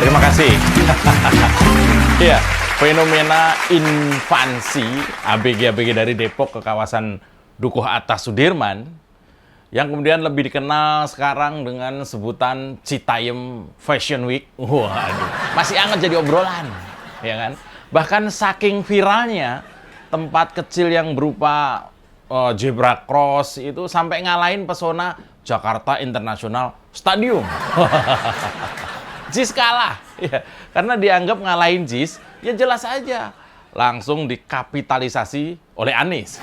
Terima kasih. Iya, fenomena invasi ABG-ABG dari Depok ke kawasan Dukuh Atas Sudirman yang kemudian lebih dikenal sekarang dengan sebutan Citayam Fashion Week. Waduh, masih hangat jadi obrolan, ya kan? Bahkan saking viralnya, tempat kecil yang berupa zebra cross itu sampai ngalahin pesona Jakarta International Stadium. JIS kalah, ya, karena dianggap ngalahin JIS, ya jelas aja langsung dikapitalisasi oleh Anies.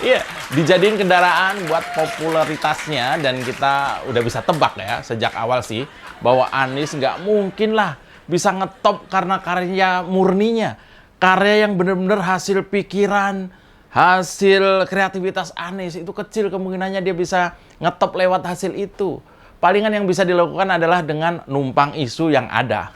Iya, dijadiin kendaraan buat popularitasnya, dan kita udah bisa tebak ya sejak awal sih bahwa Anies nggak mungkin lah bisa ngetop karena karya murninya, karya yang bener-bener hasil pikiran, hasil kreativitas Anies. Itu kecil kemungkinannya dia bisa ngetop lewat hasil itu. Palingan yang bisa dilakukan adalah dengan numpang isu yang ada.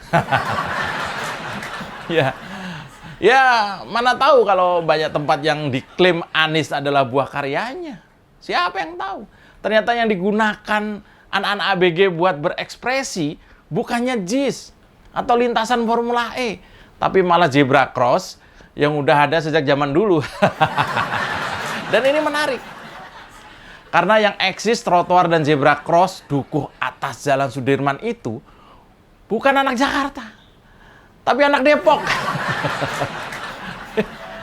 Ya, mana tahu kalau banyak tempat yang diklaim Anies adalah buah karyanya. Siapa yang tahu? Ternyata yang digunakan anak-anak ABG buat berekspresi bukannya JIS atau lintasan Formula E, tapi malah zebra cross yang udah ada sejak zaman dulu. Dan ini menarik. Karena yang eksis trotoar dan zebra cross Dukuh Atas Jalan Sudirman itu bukan anak Jakarta, tapi anak Depok.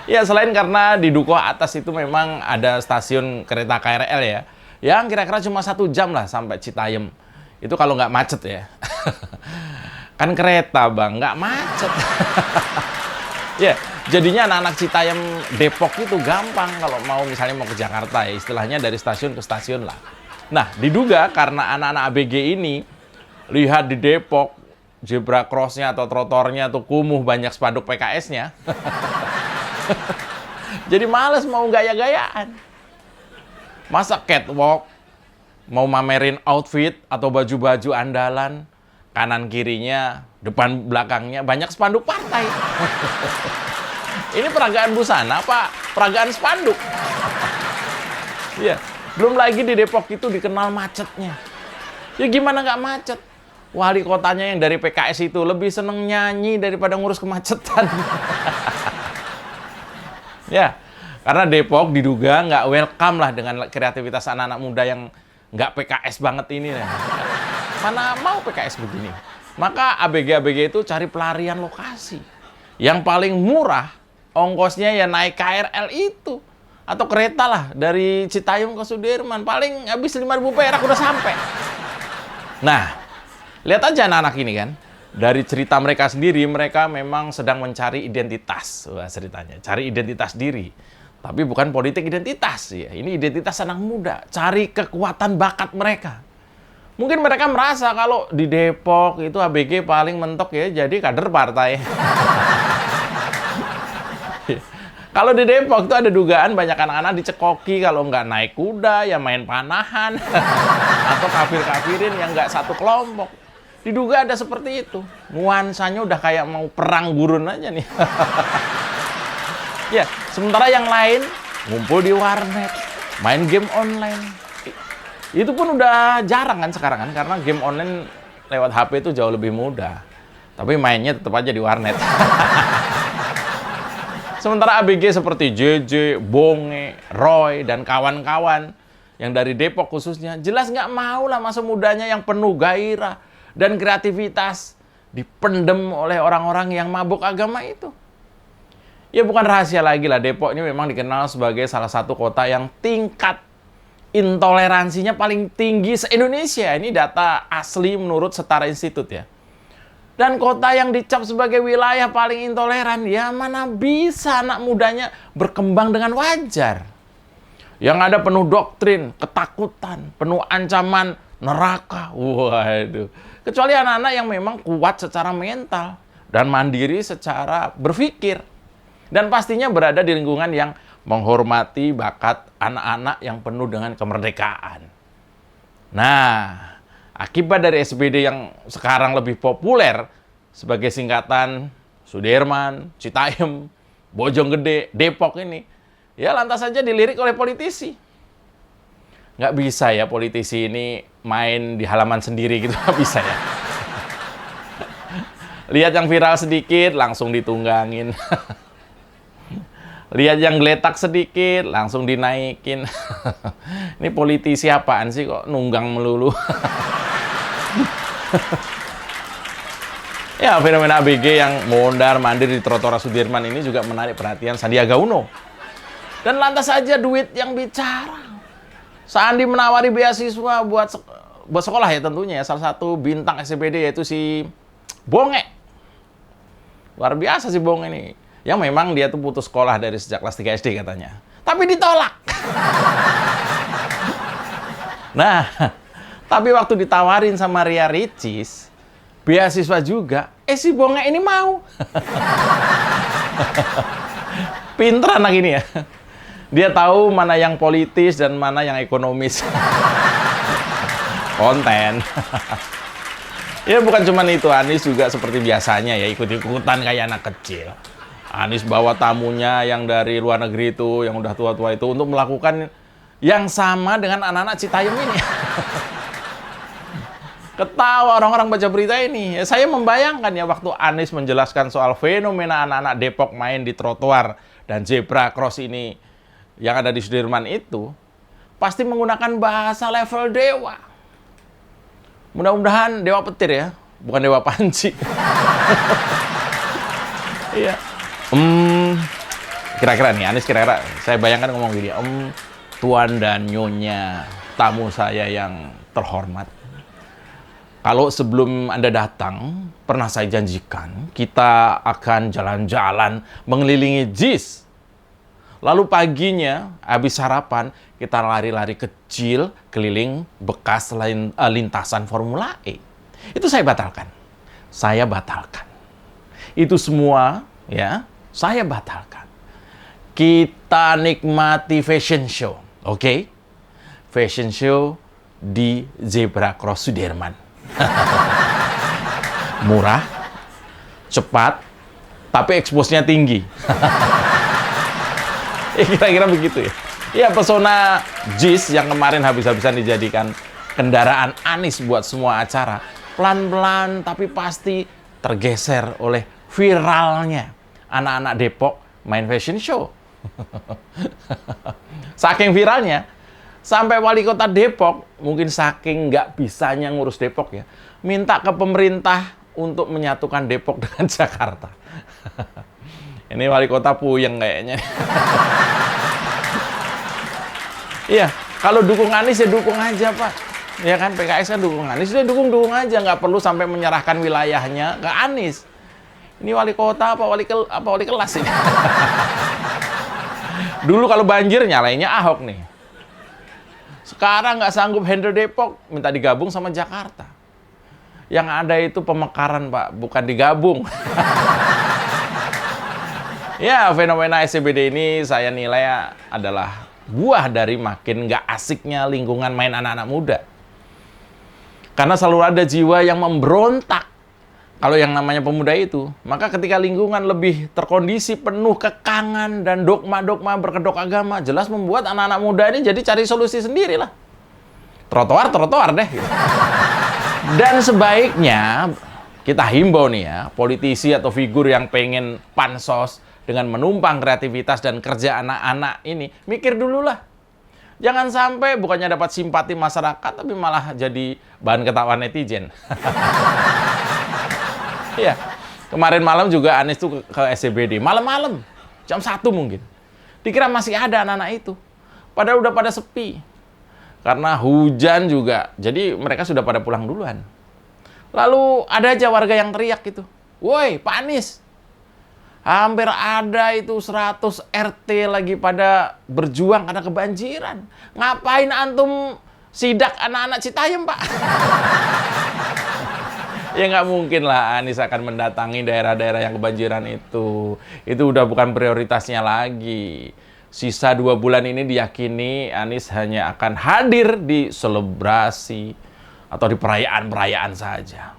Ya, selain karena di Dukuh Atas itu memang ada stasiun kereta KRL ya, yang kira-kira cuma 1 jam lah sampai Citayam. Itu kalau nggak macet ya. Kan kereta bang, nggak macet. Ya, jadinya anak-anak Citayam Depok itu gampang kalau misalnya mau ke Jakarta ya, istilahnya dari stasiun ke stasiun lah. Nah, diduga karena anak-anak ABG ini lihat di Depok zebra cross-nya atau trotornya tuh kumuh, banyak spanduk PKS-nya. Jadi males mau gaya-gayaan. Masa catwalk, mau mamerin outfit atau baju-baju andalan, kanan kirinya, depan belakangnya banyak spanduk partai. Ini peragaan busana apa peragaan spanduk? Iya, belum lagi di Depok itu dikenal macetnya. Ya gimana nggak macet? Wali kotanya yang dari PKS itu lebih seneng nyanyi daripada ngurus kemacetan. Ya, karena Depok diduga nggak welcome lah dengan kreativitas anak-anak muda yang nggak PKS banget ini. Mana mau PKS begini? Maka ABG-ABG itu cari pelarian lokasi. Yang paling murah, ongkosnya ya naik KRL itu. Atau kereta lah, dari Citayam ke Sudirman. Paling habis 5.000 perak udah sampai. Nah, lihat aja anak-anak ini kan. Dari cerita mereka sendiri, mereka memang sedang mencari identitas. Wah, ceritanya, cari identitas diri. Tapi bukan politik identitas ya. Ini identitas anak muda, cari kekuatan bakat mereka. Mungkin mereka merasa kalau di Depok itu ABG paling mentok ya jadi kader partai. Kalau di Depok itu ada dugaan banyak anak-anak dicekoki kalau nggak naik kuda ya main panahan. Atau kafir-kafirin yang nggak satu kelompok. Diduga ada seperti itu. Nuansanya udah kayak mau perang gurun aja nih. Ya, sementara yang lain ngumpul di warnet, main game online. Itu pun udah jarang kan sekarang kan, karena game online lewat HP itu jauh lebih mudah. Tapi mainnya tetap aja di warnet. Sementara ABG seperti JJ, Bonge, Roy, dan kawan-kawan yang dari Depok khususnya, jelas nggak mau lah masa mudanya yang penuh gairah dan kreativitas dipendem oleh orang-orang yang mabuk agama itu. Ya bukan rahasia lagi lah, Depok ini memang dikenal sebagai salah satu kota yang tingkat intoleransinya paling tinggi se-Indonesia. Ini data asli menurut Setara Institut ya. Dan kota yang dicap sebagai wilayah paling intoleran, ya mana bisa anak mudanya berkembang dengan wajar. Yang ada penuh doktrin, ketakutan, penuh ancaman neraka. Waduh. Kecuali anak-anak yang memang kuat secara mental dan mandiri secara berpikir. Dan pastinya berada di lingkungan yang menghormati bakat anak-anak yang penuh dengan kemerdekaan. Nah, akibat dari SPD yang sekarang lebih populer sebagai singkatan Sudirman, Citayam, Bojonggede, Depok ini, ya lantas saja dilirik oleh politisi. Nggak bisa ya politisi ini main di halaman sendiri gitu, nggak bisa ya. Lihat yang viral sedikit, langsung ditunggangin. Lihat yang geletak sedikit, langsung dinaikin. Ini politisi apaan sih kok nunggang melulu? Ya, fenomena ABG yang mondar-mandir di trotoar Sudirman ini juga menarik perhatian Sandiaga Uno. Dan lantas saja duit yang bicara. Sandi menawari beasiswa buat sekolah ya tentunya ya. Salah satu bintang SCBD yaitu si Bonge. Luar biasa si Bonge ini. Yang memang dia tuh putus sekolah dari sejak kelas 3 SD katanya. Tapi ditolak. Nah, tapi waktu ditawarin sama Ria Ricis, beasiswa juga, si Bonge ini mau. Pinter anak ini ya. Dia tahu mana yang politis dan mana yang ekonomis. Konten. Ya bukan cuma itu, Anies juga seperti biasanya ya ikut-ikutan kayak anak kecil. Anies bawa tamunya yang dari luar negeri itu, yang udah tua-tua itu untuk melakukan yang sama dengan anak-anak Citayam ini. Ketawa orang-orang baca berita ini. Ya, saya membayangkan ya waktu Anies menjelaskan soal fenomena anak-anak Depok main di trotoar dan zebra cross ini yang ada di Sudirman itu, pasti menggunakan bahasa level dewa. Mudah-mudahan dewa petir ya, bukan dewa panci. Iya. Kira-kira nih, Anies kira-kira, saya bayangkan ngomong gini, Tuan dan Nyonya, tamu saya yang terhormat. Kalau sebelum Anda datang, pernah saya janjikan, kita akan jalan-jalan mengelilingi JIS. Lalu paginya, habis sarapan, kita lari-lari kecil keliling bekas lintasan Formula E. Itu saya batalkan. Saya batalkan. Itu semua, ya, saya batalkan. Kita nikmati fashion show, oke? Fashion show di Zebra Cross Sudirman. Murah, cepat, tapi expose-nya tinggi. Kira-kira begitu ya. Ya, pesona JIS yang kemarin habis-habisan dijadikan kendaraan Anies buat semua acara, pelan-pelan tapi pasti tergeser oleh viralnya anak-anak Depok main fashion show. Saking viralnya, sampai wali kota Depok, mungkin saking nggak bisanya ngurus Depok ya, minta ke pemerintah untuk menyatukan Depok dengan Jakarta. Ini wali kota puyeng kayaknya. Iya, kalau dukung Anies ya dukung aja, Pak. Ya kan, PKS kan dukung Anies, ya dukung aja, nggak perlu sampai menyerahkan wilayahnya ke Anies. Ini wali kota apa wali kelas ini? Dulu kalau banjir nyalainnya Ahok nih. Sekarang nggak sanggup handle Depok, minta digabung sama Jakarta. Yang ada itu pemekaran, Pak, bukan digabung. Ya, fenomena SCBD ini saya nilai adalah buah dari makin nggak asiknya lingkungan main anak-anak muda. Karena selalu ada jiwa yang memberontak kalau yang namanya pemuda itu. Maka ketika lingkungan lebih terkondisi penuh kekangan dan dogma-dogma berkedok agama, jelas membuat anak-anak muda ini jadi cari solusi sendiri lah. Trotoar deh. Dan sebaiknya kita himbau nih ya, politisi atau figur yang pengen pansos dengan menumpang kreativitas dan kerja anak-anak ini, mikir dulu lah. Jangan sampai bukannya dapat simpati masyarakat, tapi malah jadi bahan ketawa netizen. Iya, kemarin malam juga Anies tuh ke SCBD, malam-malam, jam 1 mungkin. Dikira masih ada anak-anak itu, padahal udah pada sepi. Karena hujan juga, jadi mereka sudah pada pulang duluan. Lalu ada aja warga yang teriak gitu, "Woi, Pak Anies, hampir ada itu 100 RT lagi pada berjuang karena kebanjiran. Ngapain antum sidak anak-anak Citayam, Pak?" Ya nggak mungkin lah Anies akan mendatangi daerah-daerah yang kebanjiran itu. Itu udah bukan prioritasnya lagi. Sisa 2 bulan ini diyakini Anies hanya akan hadir di selebrasi atau di perayaan-perayaan saja.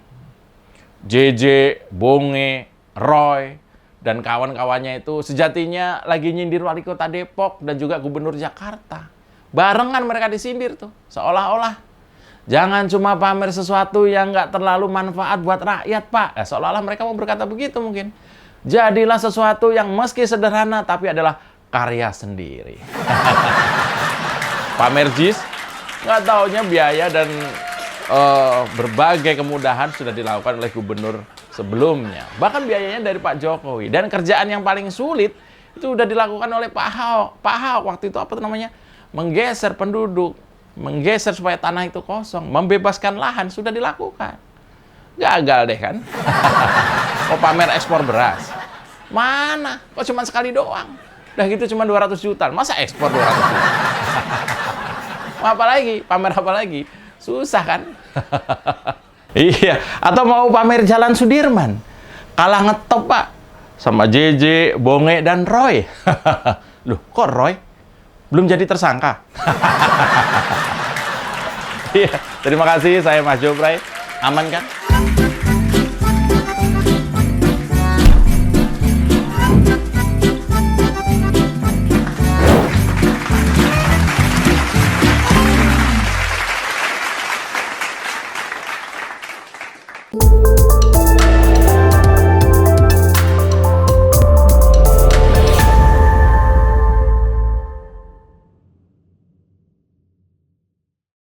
JJ, Bonge, Roy, dan kawan-kawannya itu sejatinya lagi nyindir wali kota Depok dan juga gubernur Jakarta. Barengan mereka disindir tuh, seolah-olah. Jangan cuma pamer sesuatu yang nggak terlalu manfaat buat rakyat, Pak. Seolah-olah mereka mau berkata begitu mungkin. Jadilah sesuatu yang meski sederhana, tapi adalah karya sendiri. Pamer jis, nggak taunya biaya dan berbagai kemudahan sudah dilakukan oleh gubernur sebelumnya. Bahkan biayanya dari Pak Jokowi. Dan kerjaan yang paling sulit itu sudah dilakukan oleh Pak Ahok. Pak Ahok waktu itu apa namanya? Menggeser penduduk, menggeser supaya tanah itu kosong, membebaskan lahan sudah dilakukan. Gagal deh kan? Mau pamer ekspor beras. Mana? Kok cuma sekali doang? Udah gitu cuma 200 juta. Masa ekspor 200 juta? Mau apa lagi? Pamer apa lagi? Susah kan? Iya. Atau mau pamer Jalan Sudirman. Kalah ngetop, Pak. Sama JJ, Bonge, dan Roy. Loh, kok Roy? Belum jadi tersangka? Iya. Terima kasih, saya Mas Jopray. Aman kan?